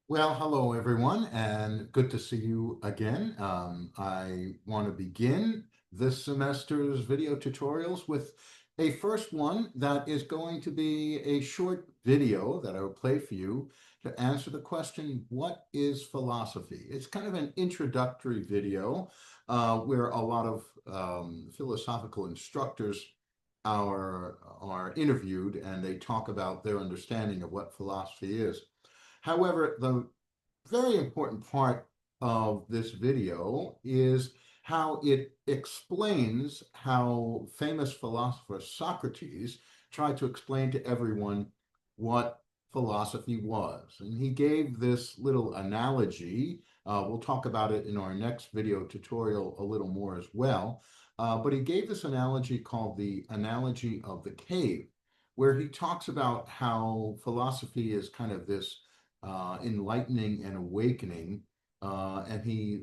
Well, hello everyone, and good to see you again. I want to begin this semester's video tutorials with a first one that is going to be a short video that I will play for you to answer the question, what is philosophy? It's kind of an introductory video where a lot of philosophical instructors are interviewed and they talk about their understanding of what philosophy is. However, the very important part of this video is how it explains how famous philosopher Socrates tried to explain to everyone what philosophy was. And he gave this little analogy. We'll talk about it in our next video tutorial a little more as well. But he gave this analogy called the analogy of the cave, where he talks about how philosophy is kind of this enlightening and awakening, and he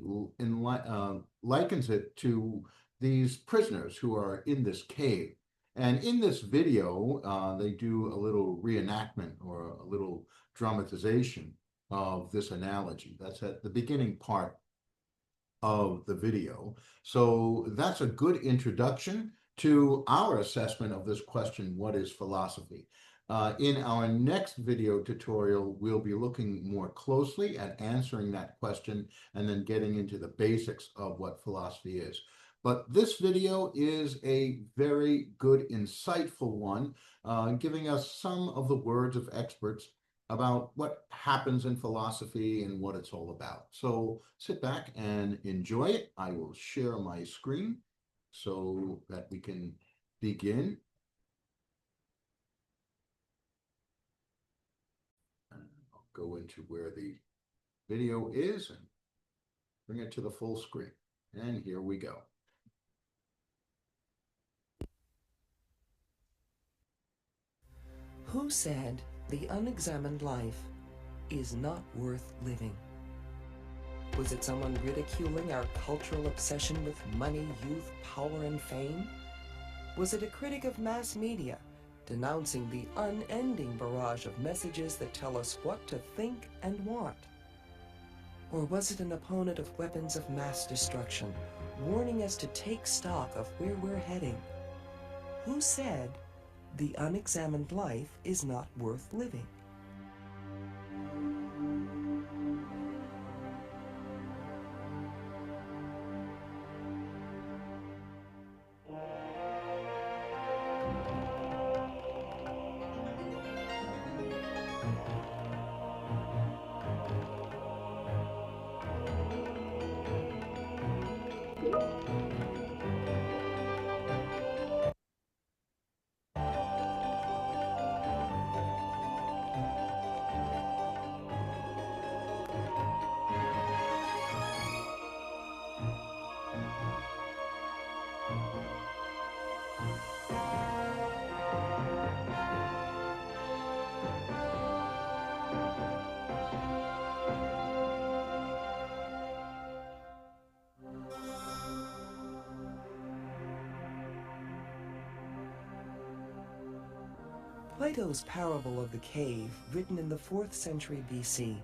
likens it to these prisoners who are in this cave. And in this video, they do a little reenactment or a little dramatization of this analogy. That's at the beginning part of the video. So that's a good introduction to our assessment of this question, what is philosophy? In our next video tutorial, we'll be looking more closely at answering that question and then getting into the basics of what philosophy is. But this video is a very good, insightful one, giving us some of the words of experts about what happens in philosophy and what it's all about. So sit back and enjoy it. I will share my screen so that we can begin. I'll go into where the video is and bring it to the full screen. And here we go. Who said the unexamined life is not worth living? Was it someone ridiculing our cultural obsession with money, youth, power, and fame? Was it a critic of mass media denouncing the unending barrage of messages that tell us what to think and want? Or was it an opponent of weapons of mass destruction, warning us to take stock of where we're heading? Who said the unexamined life is not worth living? Plato's parable of the cave, written in the 4th century BC,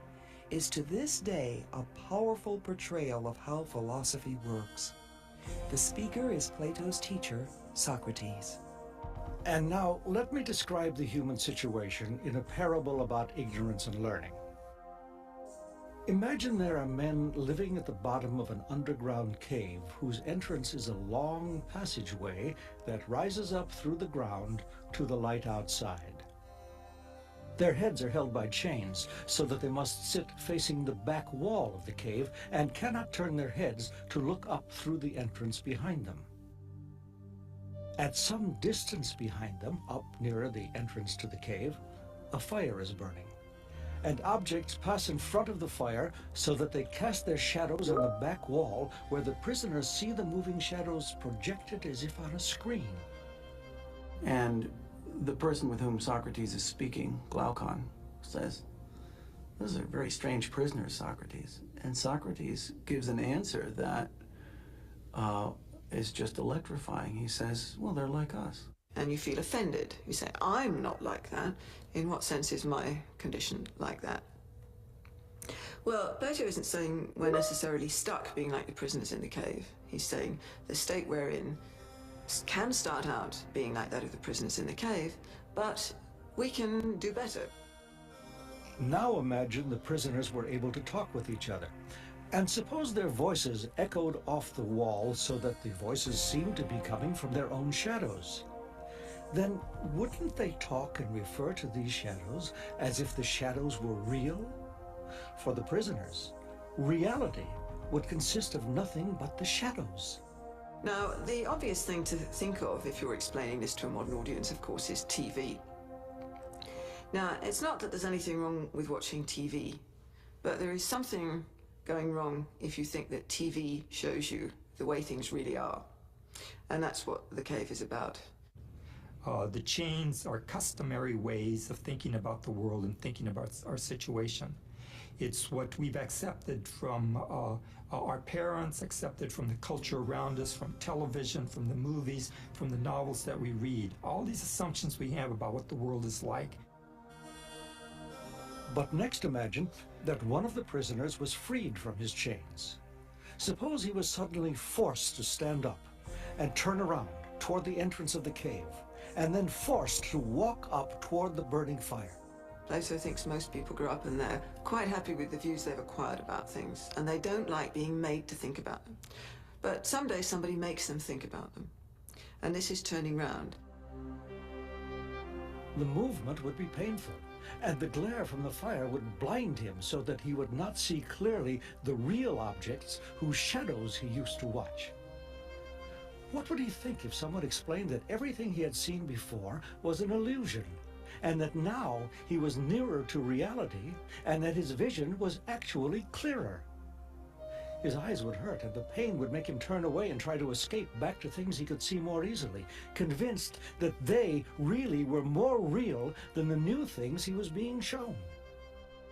is to this day a powerful portrayal of how philosophy works. The speaker is Plato's teacher, Socrates. And now let me describe the human situation in a parable about ignorance and learning. Imagine there are men living at the bottom of an underground cave whose entrance is a long passageway that rises up through the ground to the light outside. Their heads are held by chains so that they must sit facing the back wall of the cave and cannot turn their heads to look up through the entrance behind them. At some distance behind them, up nearer the entrance to the cave, a fire is burning, and objects pass in front of the fire so that they cast their shadows on the back wall, where the prisoners see the moving shadows projected as if on a screen. And the person with whom Socrates is speaking, Glaucon, says, "Those are very strange prisoners, Socrates." And Socrates gives an answer that is just electrifying. He says, well, they're like us. And you feel offended. You say, I'm not like that. In what sense is my condition like that? Well, Plato isn't saying we're necessarily stuck being like the prisoners in the cave. He's saying the state we're in can start out being like that of the prisoners in the cave, but we can do better. Now imagine the prisoners were able to talk with each other. And suppose their voices echoed off the wall so that the voices seemed to be coming from their own shadows. Then wouldn't they talk and refer to these shadows as if the shadows were real? For the prisoners, reality would consist of nothing but the shadows. Now, the obvious thing to think of if you're explaining this to a modern audience, of course, is TV. Now, it's not that there's anything wrong with watching TV, but there is something going wrong if you think that TV shows you the way things really are. And that's what the cave is about. The chains are customary ways of thinking about the world and thinking about our situation. It's what we've accepted from our parents, accepted from the culture around us, from television, from the movies, from the novels that we read. All these assumptions we have about what the world is like. But next imagine that one of the prisoners was freed from his chains. Suppose he was suddenly forced to stand up and turn around toward the entrance of the cave, and then forced to walk up toward the burning fire. Plato thinks most people grow up and they're quite happy with the views they've acquired about things, and they don't like being made to think about them. But someday somebody makes them think about them. And this is turning round. The movement would be painful, and the glare from the fire would blind him so that he would not see clearly the real objects whose shadows he used to watch. What would he think if someone explained that everything he had seen before was an illusion, and that now he was nearer to reality, and that his vision was actually clearer? His eyes would hurt, and the pain would make him turn away and try to escape back to things he could see more easily, convinced that they really were more real than the new things he was being shown.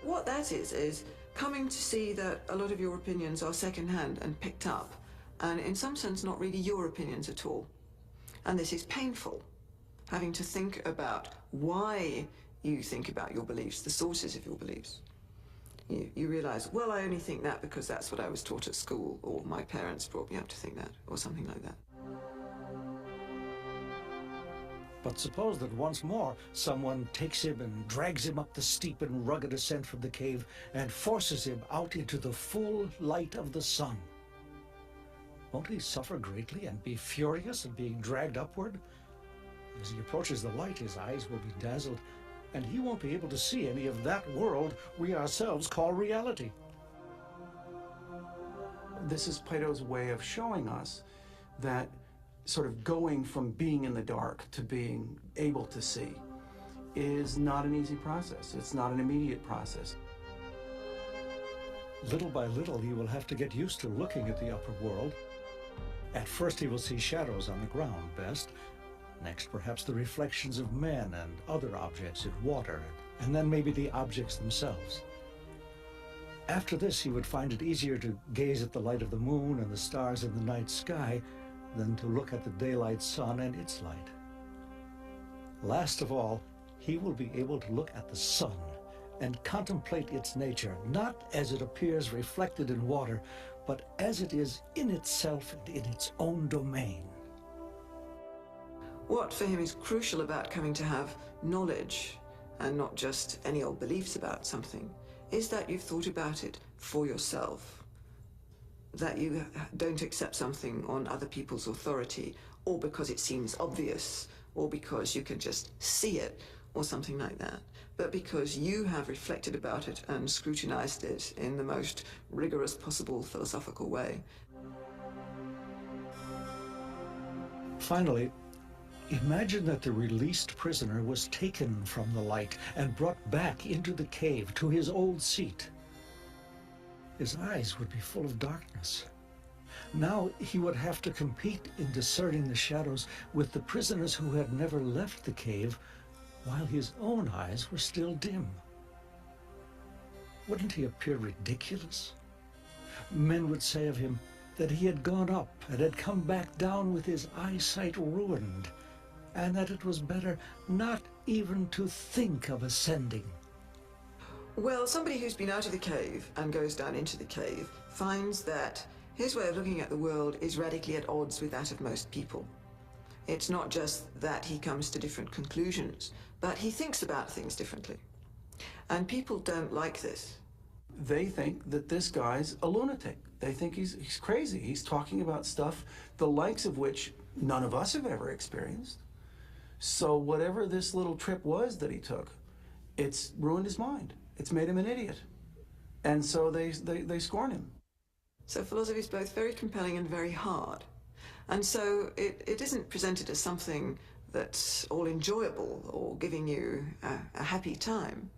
What that is coming to see that a lot of your opinions are second-hand and picked up, and in some sense not really your opinions at all. And this is painful, having to think about why you think about your beliefs, the sources of your beliefs. You realize, well, I only think that because that's what I was taught at school, or my parents brought me up to think that, or something like that. But suppose that once more someone takes him and drags him up the steep and rugged ascent from the cave and forces him out into the full light of the sun. Won't he suffer greatly and be furious at being dragged upward? As he approaches the light, his eyes will be dazzled, and he won't be able to see any of that world we ourselves call reality. This is Plato's way of showing us that sort of going from being in the dark to being able to see is not an easy process. It's not an immediate process. Little by little, he will have to get used to looking at the upper world. At first, he will see shadows on the ground best. Next, perhaps the reflections of men and other objects in water, and then maybe the objects themselves. After this, he would find it easier to gaze at the light of the moon and the stars in the night sky than to look at the daylight sun and its light. Last of all, he will be able to look at the sun and contemplate its nature, not as it appears reflected in water, but as it is in itself and in its own domain. What for him is crucial about coming to have knowledge, and not just any old beliefs about something, is that you've thought about it for yourself. That you don't accept something on other people's authority, or because it seems obvious, or because you can just see it, or something like that, but because you have reflected about it and scrutinized it in the most rigorous possible philosophical way. Finally, imagine that the released prisoner was taken from the light and brought back into the cave to his old seat. His eyes would be full of darkness. Now he would have to compete in discerning the shadows with the prisoners who had never left the cave, while his own eyes were still dim. Wouldn't he appear ridiculous? Men would say of him that he had gone up and had come back down with his eyesight ruined, and that it was better not even to think of ascending. Well, somebody who's been out of the cave and goes down into the cave finds that his way of looking at the world is radically at odds with that of most people. It's not just that he comes to different conclusions, but he thinks about things differently. And people don't like this. They think that this guy's a lunatic. They think he's crazy. He's talking about stuff the likes of which none of us have ever experienced. So whatever this little trip was that he took, it's ruined his mind. It's made him an idiot. And so they scorn him. So philosophy is both very compelling and very hard. And so it isn't presented as something that's all enjoyable or giving you a happy time.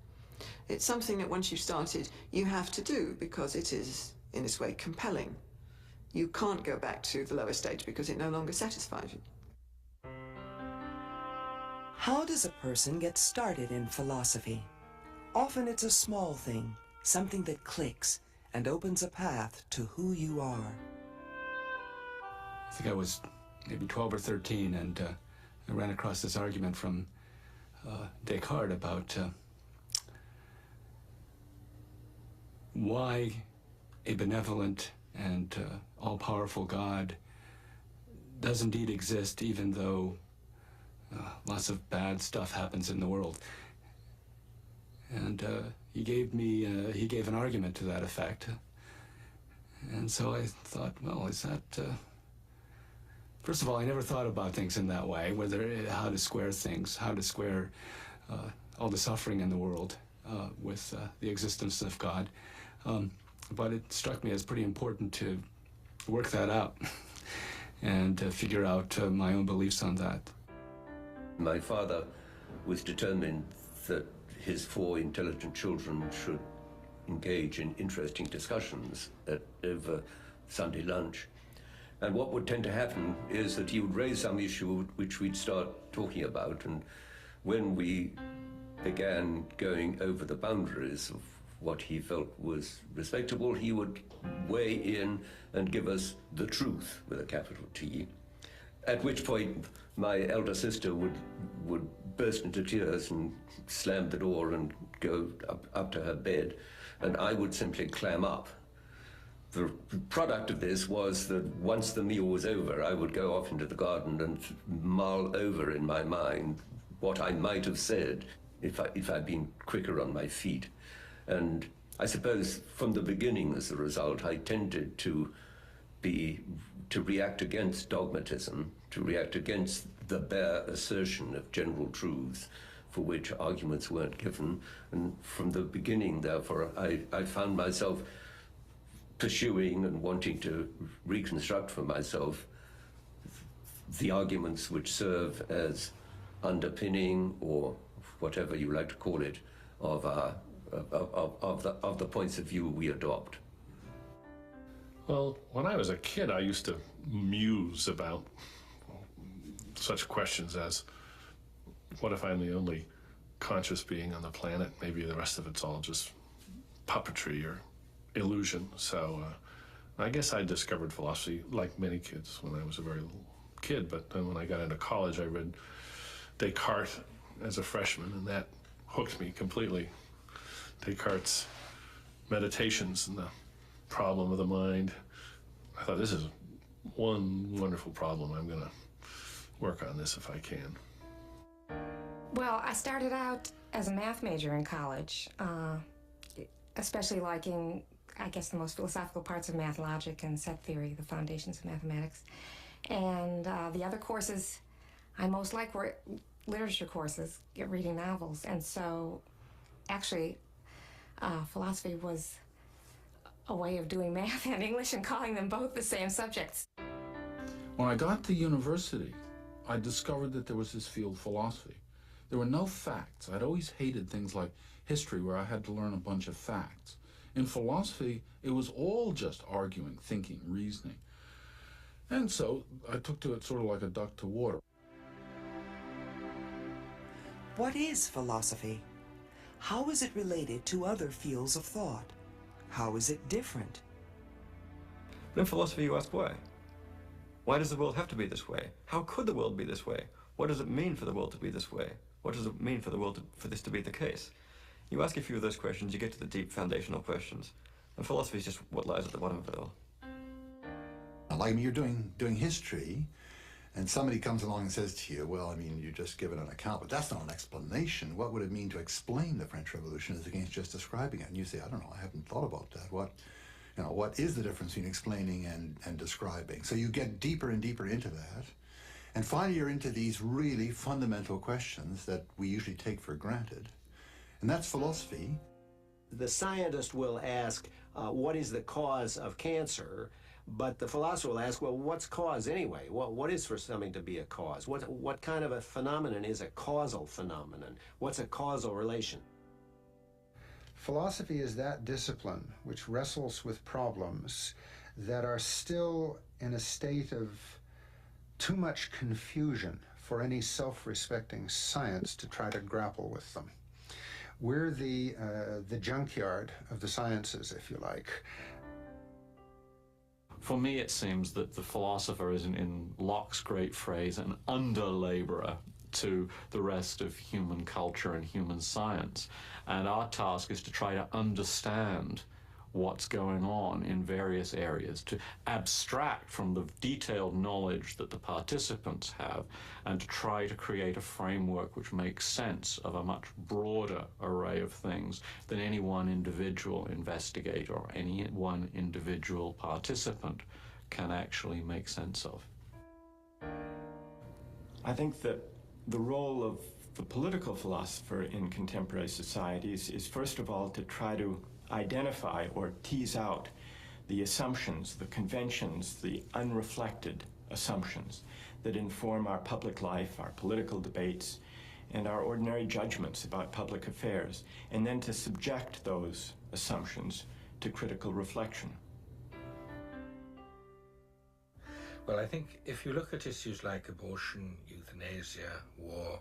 It's something that once you've started, you have to do because it is, in its way, compelling. You can't go back to the lower stage because it no longer satisfies you. How does a person get started in philosophy? Often it's a small thing, something that clicks and opens a path to who you are. I think I was maybe 12 or 13, and I ran across this argument from Descartes about why a benevolent and all-powerful God does indeed exist, even though lots of bad stuff happens in the world. And he gave an argument to that effect. And so I thought, well, is that... First of all, I never thought about things in that way, how to square things, how to square all the suffering in the world with the existence of God. But it struck me as pretty important to work that out and figure out my own beliefs on that. My father was determined that his 4 intelligent children should engage in interesting discussions over Sunday lunch. And what would tend to happen is that he would raise some issue which we'd start talking about, and when we began going over the boundaries of what he felt was respectable, he would weigh in and give us the truth with a capital T, at which point my elder sister would burst into tears and slam the door and go up to her bed, and I would simply clam up. The product of this was that once the meal was over, I would go off into the garden and mull over in my mind what I might have said if I'd been quicker on my feet. And I suppose from the beginning, as a result, I tended to react against dogmatism, to react against the bare assertion of general truths for which arguments weren't given. And from the beginning, therefore, I found myself pursuing and wanting to reconstruct for myself the arguments which serve as underpinning, or whatever you like to call it, of the points of view we adopt. Well, when I was a kid, I used to muse about such questions as, what if I'm the only conscious being on the planet? Maybe the rest of it's all just puppetry or illusion. So I guess I discovered philosophy like many kids when I was a very little kid, but then when I got into college, I read Descartes as a freshman, and that hooked me completely. Descartes' meditations and the problem of the mind. I thought, this is one wonderful problem. I'm going to work on this if I can. Well, I started out as a math major in college, especially liking, I guess, the most philosophical parts of math, logic, and set theory, the foundations of mathematics. And the other courses I most liked were literature courses, reading novels. And so, actually, philosophy was a way of doing math and English and calling them both the same subjects. When I got to university, I discovered that there was this field, philosophy. There were no facts. I'd always hated things like history, where I had to learn a bunch of facts. In philosophy, it was all just arguing, thinking, reasoning. And so I took to it sort of like a duck to water. What is philosophy? How is it related to other fields of thought? How is it different? But in philosophy, you ask why. Why does the world have to be this way? How could the world be this way? What does it mean for the world to be this way? What does it mean for the world for this to be the case? You ask a few of those questions, you get to the deep foundational questions. And philosophy is just what lies at the bottom of it all. Like, I mean, you're doing history, and somebody comes along and says to you, well, I mean, you're just giving an account, but that's not an explanation. What would it mean to explain the French Revolution as against just describing it? And you say, I don't know, I haven't thought about that. What is the difference between explaining and describing? So you get deeper and deeper into that, and finally you're into these really fundamental questions that we usually take for granted, and that's philosophy. The scientist will ask, what is the cause of cancer? But the philosopher will ask, well, what's cause anyway? What is for something to be a cause? What kind of a phenomenon is a causal phenomenon? What's a causal relation? Philosophy is that discipline which wrestles with problems that are still in a state of too much confusion for any self-respecting science to try to grapple with them. We're the junkyard of the sciences, if you like. For me, it seems that the philosopher is, in Locke's great phrase, an under-laborer to the rest of human culture and human science. And our task is to try to understand what's going on in various areas, to abstract from the detailed knowledge that the participants have, and to try to create a framework which makes sense of a much broader array of things than any one individual investigator or any one individual participant can actually make sense of. I think that the role of the political philosopher in contemporary societies is first of all to try to identify or tease out the assumptions, the conventions, the unreflected assumptions that inform our public life, our political debates, and our ordinary judgments about public affairs, and then to subject those assumptions to critical reflection. Well, I think if you look at issues like abortion, euthanasia, war,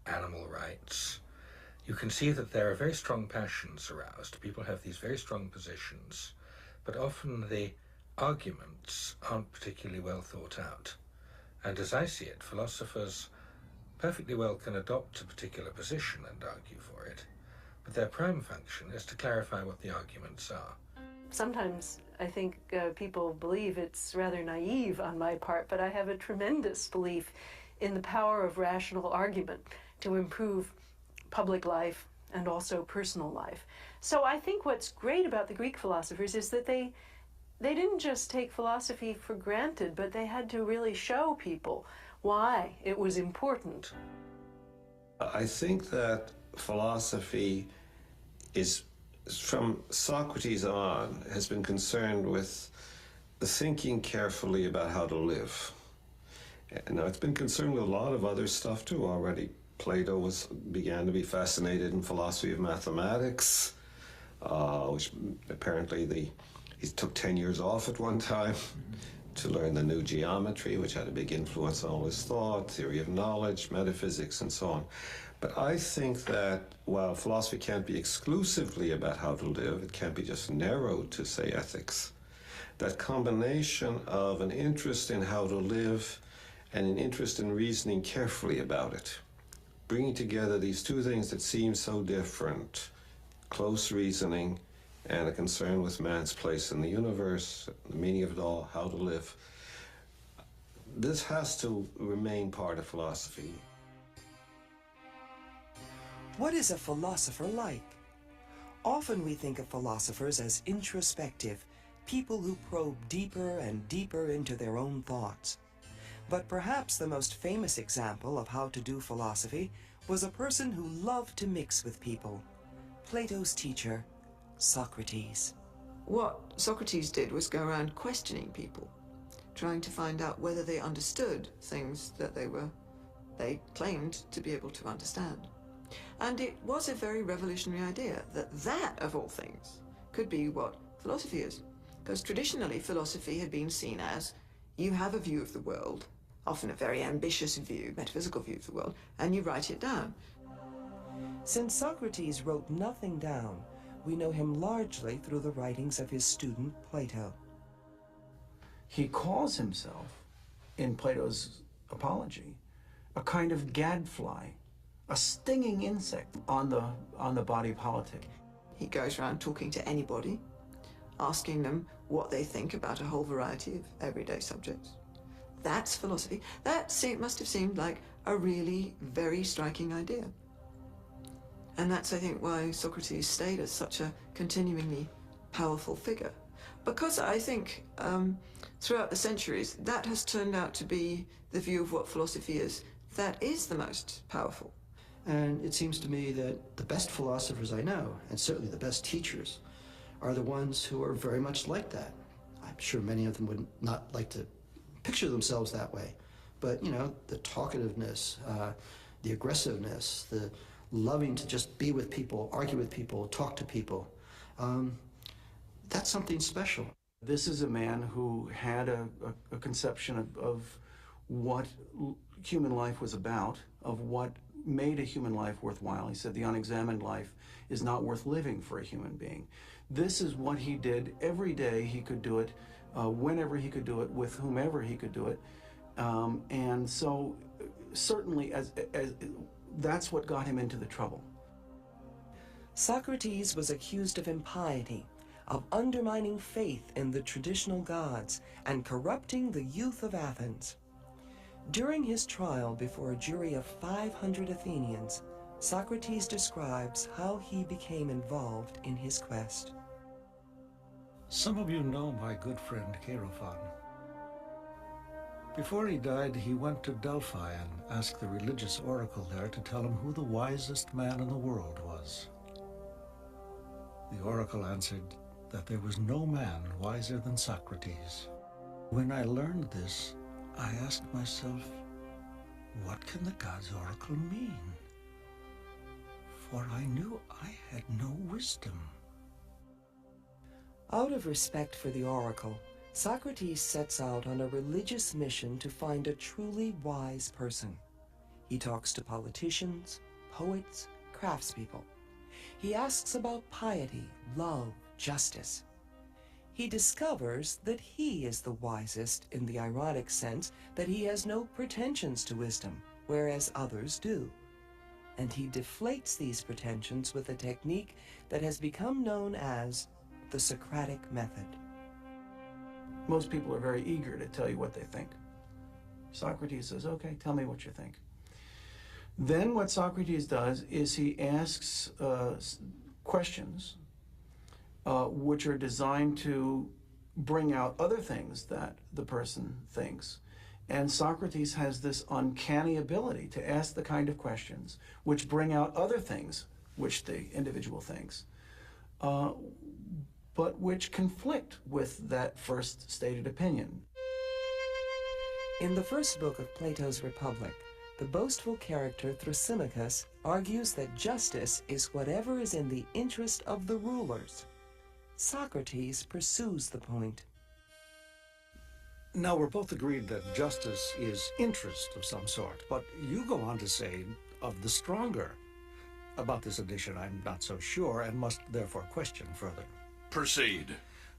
animal rights, you can see that there are very strong passions aroused. People have these very strong positions, but often the arguments aren't particularly well thought out. And as I see it, philosophers perfectly well can adopt a particular position and argue for it, but their prime function is to clarify what the arguments are. Sometimes I think people believe it's rather naive on my part, but I have a tremendous belief in the power of rational argument to improve public life and also personal life. So I think what's great about the Greek philosophers is that they didn't just take philosophy for granted, but they had to really show people why it was important. I think that philosophy is, from Socrates on, has been concerned with the thinking carefully about how to live. Now, it's been concerned with a lot of other stuff too already. Plato began to be fascinated in philosophy of mathematics, which apparently he took 10 years off at one time to learn the new geometry, which had a big influence on all his thought, theory of knowledge, metaphysics, and so on. But I think that while philosophy can't be exclusively about how to live, it can't be just narrowed to, say, ethics, that combination of an interest in how to live and an interest in reasoning carefully about it, bringing together these two things that seem so different, close reasoning and a concern with man's place in the universe, the meaning of it all, how to live. This has to remain part of philosophy. What is a philosopher like? Often we think of philosophers as introspective, people who probe deeper and deeper into their own thoughts. But perhaps the most famous example of how to do philosophy was a person who loved to mix with people, Plato's teacher, Socrates. What Socrates did was go around questioning people, trying to find out whether they understood things that they claimed to be able to understand. And it was a very revolutionary idea that of all things, could be what philosophy is. Because traditionally, philosophy had been seen as, you have a view of the world, often a very ambitious view, metaphysical view of the world, and you write it down. Since Socrates wrote nothing down, we know him largely through the writings of his student Plato. He calls himself, in Plato's Apology, a kind of gadfly, a stinging insect on the body politic. He goes around talking to anybody, asking them what they think about a whole variety of everyday subjects. That's philosophy. That must have seemed like a really very striking idea. And that's, I think, why Socrates stayed as such a continuingly powerful figure. Because I think throughout the centuries, that has turned out to be the view of what philosophy is. That is the most powerful. And it seems to me that the best philosophers I know, and certainly the best teachers, are the ones who are very much like that. I'm sure many of them would not like to picture themselves that way. But, you know, the talkativeness, the aggressiveness, the loving to just be with people, argue with people, talk to people, that's something special. This is a man who had a conception of what human life was about, of what made a human life worthwhile. He said the unexamined life is not worth living for a human being. This is what he did every day. He could do it whenever he could do it, with whomever he could do it. And so certainly as that's what got him into the trouble. Socrates was accused of impiety, of undermining faith in the traditional gods, and corrupting the youth of Athens. During his trial before a jury of 500 Athenians, Socrates describes how he became involved in his quest. Some of you know my good friend Chaerephon. Before he died, he went to Delphi and asked the religious oracle there to tell him who the wisest man in the world was. The oracle answered that there was no man wiser than Socrates. When I learned this, I asked myself, what can the god's oracle mean? For I knew I had no wisdom. Out of respect for the oracle, Socrates sets out on a religious mission to find a truly wise person. He talks to politicians, poets, craftspeople. He asks about piety, love, justice. He discovers that he is the wisest in the ironic sense that he has no pretensions to wisdom, whereas others do. And he deflates these pretensions with a technique that has become known as the Socratic method. Most people are very eager to tell you what they think. Socrates says, okay, tell me what you think. Then what Socrates does is he asks questions which are designed to bring out other things that the person thinks. And Socrates has this uncanny ability to ask the kind of questions which bring out other things which the individual thinks, but which conflict with that first stated opinion. In the first book of Plato's Republic, the boastful character Thrasymachus argues that justice is whatever is in the interest of the rulers. Socrates pursues the point. Now, we're both agreed that justice is interest of some sort, but you go on to say of the stronger. About this addition, I'm not so sure and must therefore question further. Proceed.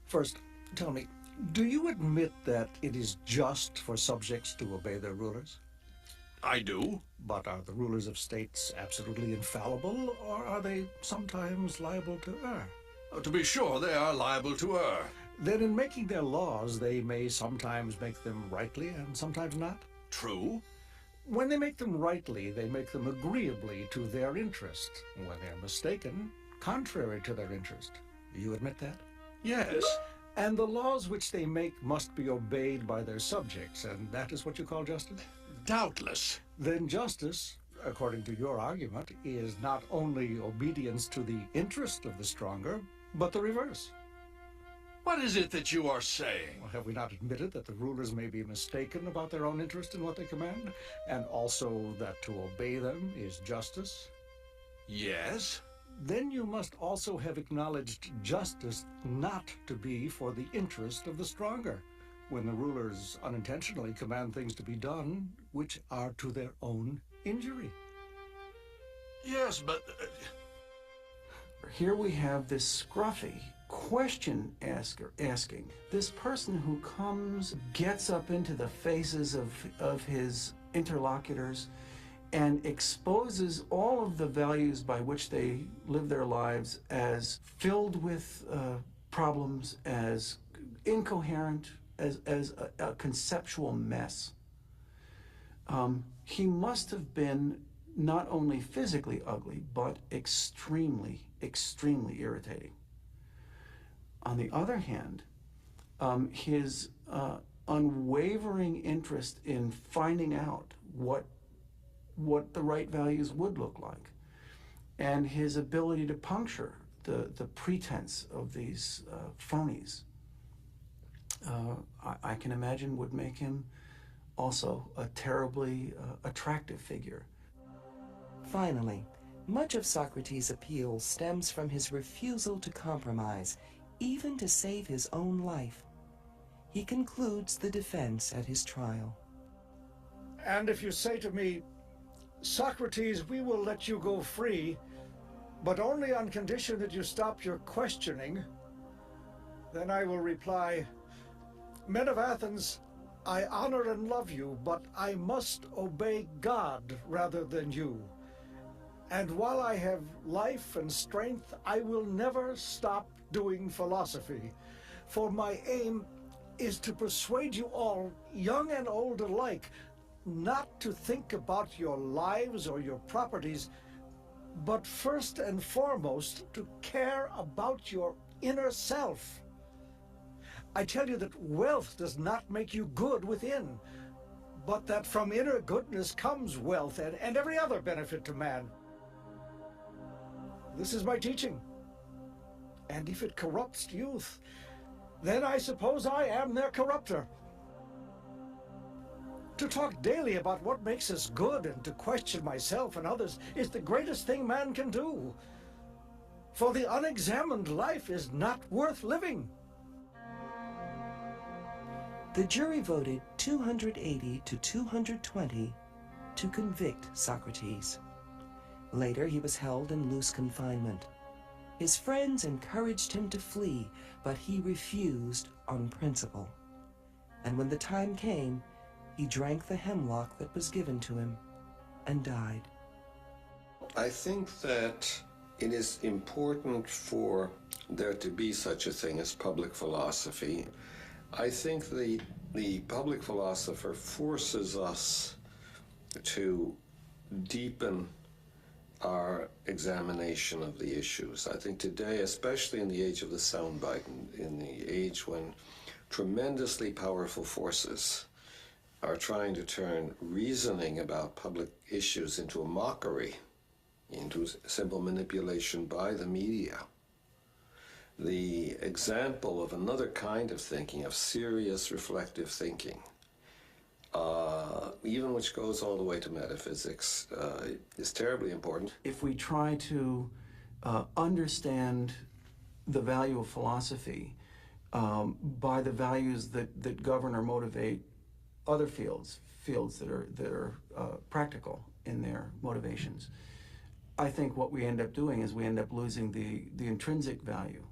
First, tell me, do you admit that it is just for subjects to obey their rulers? I do. But are the rulers of states absolutely infallible, or are they sometimes liable to err? To be sure, they are liable to err. Then in making their laws, they may sometimes make them rightly and sometimes not? True. When they make them rightly, they make them agreeably to their interest. When they're mistaken, contrary to their interest. You admit that? Yes. And the laws which they make must be obeyed by their subjects, and that is what you call justice? Doubtless. Then justice, according to your argument, is not only obedience to the interest of the stronger, but the reverse. What is it that you are saying? Well, have we not admitted that the rulers may be mistaken about their own interest in what they command, and also that to obey them is justice? Yes. Then you must also have acknowledged justice not to be for the interest of the stronger, when the rulers unintentionally command things to be done which are to their own injury. Yes, but... Here we have this scruffy question asking. This person who comes, gets up into the faces of his interlocutors and exposes all of the values by which they live their lives as filled with problems, as incoherent, as a conceptual mess. He must have been not only physically ugly, but extremely, extremely irritating. On the other hand, his unwavering interest in finding out what the right values would look like, and his ability to puncture the pretense of these phonies, I can imagine would make him also a terribly attractive figure. Finally, much of Socrates' appeal stems from his refusal to compromise, even to save his own life. He concludes the defense at his trial. And if you say to me, Socrates, we will let you go free, but only on condition that you stop your questioning, then I will reply, men of Athens, I honor and love you, but I must obey God rather than you. And while I have life and strength, I will never stop doing philosophy, for my aim is to persuade you all, young and old alike, not to think about your lives or your properties, but first and foremost to care about your inner self. I tell you that wealth does not make you good within, but that from inner goodness comes wealth and every other benefit to man. This is my teaching. And if it corrupts youth, then I suppose I am their corrupter. To talk daily about what makes us good and to question myself and others is the greatest thing man can do. For the unexamined life is not worth living. The jury voted 280 to 220 to convict Socrates. Later, he was held in loose confinement. His friends encouraged him to flee, but he refused on principle. And when the time came, he drank the hemlock that was given to him and died. I think that it is important for there to be such a thing as public philosophy. I think the public philosopher forces us to deepen our examination of the issues. I think today, especially in the age of the soundbite, in the age when tremendously powerful forces are trying to turn reasoning about public issues into a mockery, into simple manipulation by the media. The example of another kind of thinking, of serious reflective thinking, even which goes all the way to metaphysics, is terribly important. If we try to understand the value of philosophy by the values that govern or motivate other fields that are practical in their motivations, I think what we end up doing is we end up losing the intrinsic value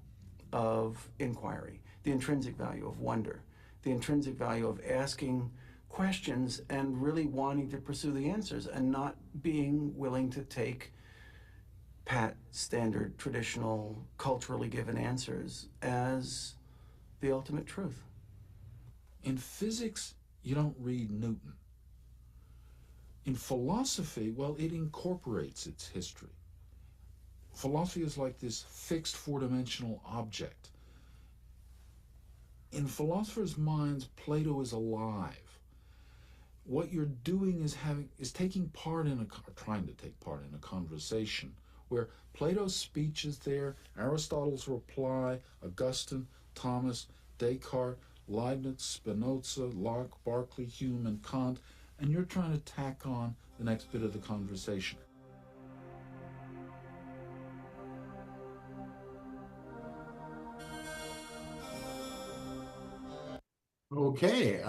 of inquiry, the intrinsic value of wonder, the intrinsic value of asking questions and really wanting to pursue the answers and not being willing to take pat, standard, traditional, culturally given answers as the ultimate truth. In physics, you don't read Newton. In philosophy, well, it incorporates its history. Philosophy is like this fixed four-dimensional object. In philosophers' minds, Plato is alive. What you're doing is taking part in trying to take part in a conversation where Plato's speech is there, Aristotle's reply, Augustine, Thomas, Descartes, Leibniz, Spinoza, Locke, Berkeley, Hume, and Kant, and you're trying to tack on the next bit of the conversation. Okay,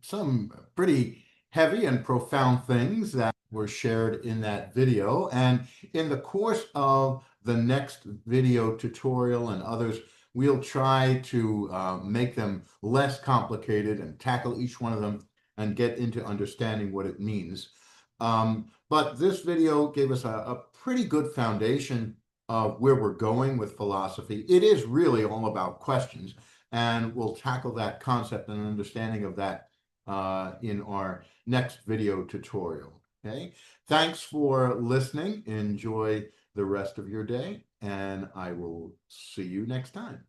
some pretty heavy and profound things that were shared in that video. And in the course of the next video tutorial and others, we'll try to make them less complicated and tackle each one of them and get into understanding what it means. But this video gave us a pretty good foundation of where we're going with philosophy. It is really all about questions, and we'll tackle that concept and understanding of that in our next video tutorial. Okay, thanks for listening. Enjoy the rest of your day, and I will see you next time.